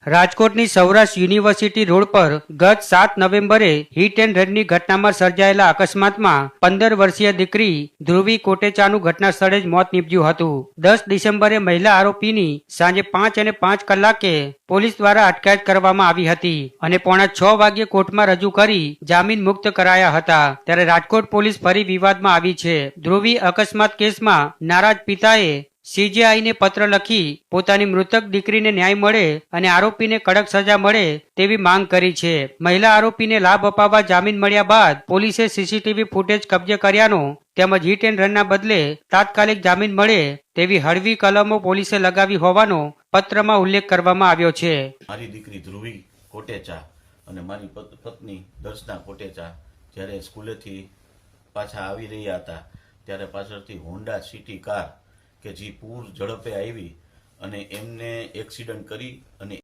રાજકોટની Saurashtra university road પર ગત 7 નવેમ્બરે હિટ એન્ડ રનની ઘટનામાં સર્જાયેલા અકસ્માતમાં 15 વર્ષીય દીકરી ધ્રુવી કોટેચાનું ઘટના સ્થળે જ મોત નીપજ્યું હતું। 10 ડિસેમ્બરે મહિલા આરોપીની સાંજે 5 અને 5 કલાકે પોલીસ દ્વારા અટકાયત કરવામાં આવી હતી અને 5:45 વાગ્યે કોર્ટમાં રજૂ કરી જામીન મુક્ત કરાયા હતા। ત્યારે રાજકોટ પોલીસ ફરી વિવાદમાં આવી છે। ધ્રુવી અકસ્માત કેસમાં નારાજ પિતાએ સીજેઆઈને પત્ર લખી પોતાની મૃતક દીકરીને ન્યાય મળે અને આરોપીને કડક સજા મળે તેવી માંગ કરી છે। મહિલા આરોપીને લાભ અપાવવા જામીન મળ્યા બાદ પોલીસે સીસીટીવી ફૂટેજ કબજે કર્યાનો તેમજ હિટ એન્ડ રનના બદલે તાત્કાલિક જામીન મળે તેવી હળવી કલમો પોલીસે લગાવી હોવાનો પત્રમાં ઉલ્લેખ કરવામાં આવ્યો છે। મારી દીકરી ધ્રુવી કોટેચા અને મારી પત્ની દર્શના કોટેચા જ્યારે સ્કૂલેથી પાછા આવી રહ્યા હતા ત્યારે પાછળથી હોન્ડા સિટી કાર કે જે પૂર ઝડપે આવી અને એમને એક્સિડન્ટ કરી અને